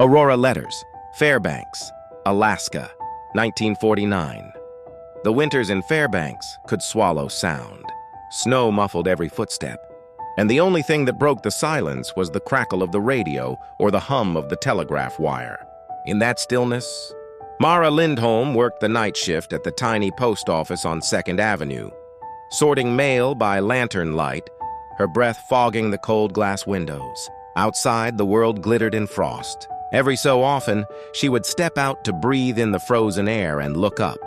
Aurora Letters, Fairbanks, Alaska, 1949. The winters in Fairbanks could swallow sound. Snow muffled every footstep, and the only thing that broke the silence was the crackle of the radio or the hum of the telegraph wire. In that stillness, Mara Lindholm worked the night shift at the tiny post office on 2nd Avenue, sorting mail by lantern light, her breath fogging the cold glass windows. Outside, the world glittered in frost. Every so often, she would step out to breathe in the frozen air and look up.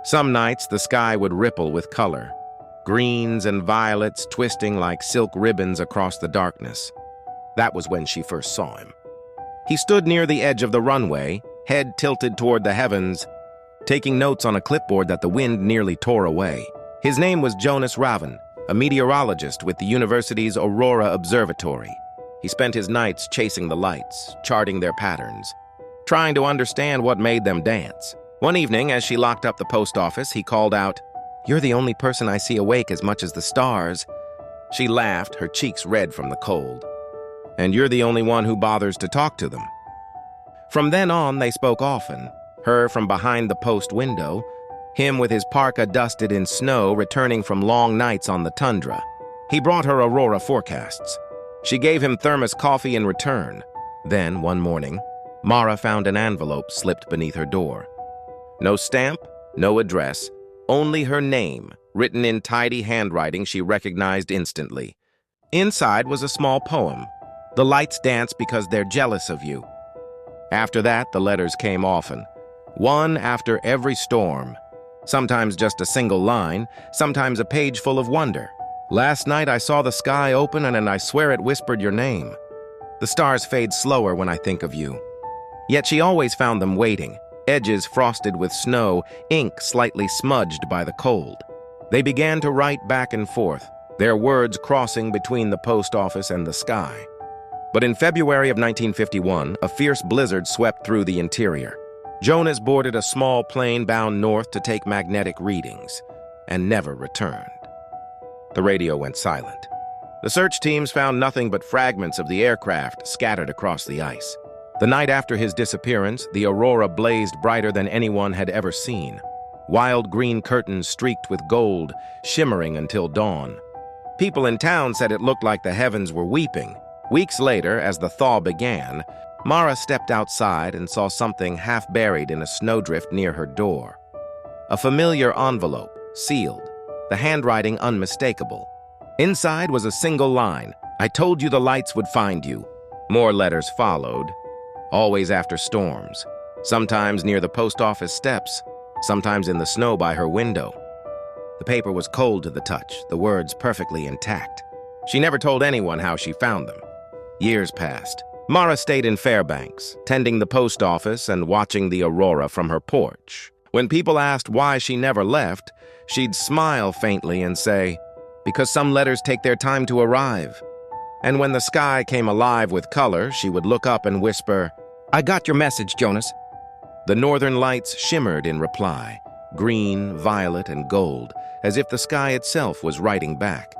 Some nights, the sky would ripple with color, greens and violets twisting like silk ribbons across the darkness. That was when she first saw him. He stood near the edge of the runway, head tilted toward the heavens, taking notes on a clipboard that the wind nearly tore away. His name was Jonas Raven, a meteorologist with the university's Aurora Observatory. He spent his nights chasing the lights, charting their patterns, trying to understand what made them dance. One evening, as she locked up the post office, he called out, "You're the only person I see awake as much as the stars." She laughed, her cheeks red from the cold. "And you're the only one who bothers to talk to them." From then on, they spoke often, her from behind the post window, him with his parka dusted in snow returning from long nights on the tundra. He brought her Aurora forecasts. She gave him thermos coffee in return. Then, one morning, Mara found an envelope slipped beneath her door. No stamp, no address, only her name, written in tidy handwriting she recognized instantly. Inside was a small poem. "The lights dance because they're jealous of you." After that, the letters came often, one after every storm. Sometimes just a single line, sometimes a page full of wonder. "Last night I saw the sky open and I swear it whispered your name. The stars fade slower when I think of you." Yet she always found them waiting, edges frosted with snow, ink slightly smudged by the cold. They began to write back and forth, their words crossing between the post office and the sky. But in February of 1951, a fierce blizzard swept through the interior. Jonas boarded a small plane bound north to take magnetic readings, and never returned. The radio went silent. The search teams found nothing but fragments of the aircraft scattered across the ice. The night after his disappearance, the aurora blazed brighter than anyone had ever seen. Wild green curtains streaked with gold, shimmering until dawn. People in town said it looked like the heavens were weeping. Weeks later, as the thaw began, Mara stepped outside and saw something half buried in a snowdrift near her door. A familiar envelope, sealed, the handwriting unmistakable. Inside was a single line, "I told you the lights would find you." More letters followed, always after storms, sometimes near the post office steps, sometimes in the snow by her window. The paper was cold to the touch, the words perfectly intact. She never told anyone how she found them. Years passed. Mara stayed in Fairbanks, tending the post office and watching the aurora from her porch. When people asked why she never left, she'd smile faintly and say, "Because some letters take their time to arrive." And when the sky came alive with color, she would look up and whisper, "I got your message, Jonas." The northern lights shimmered in reply, green, violet, and gold, as if the sky itself was writing back.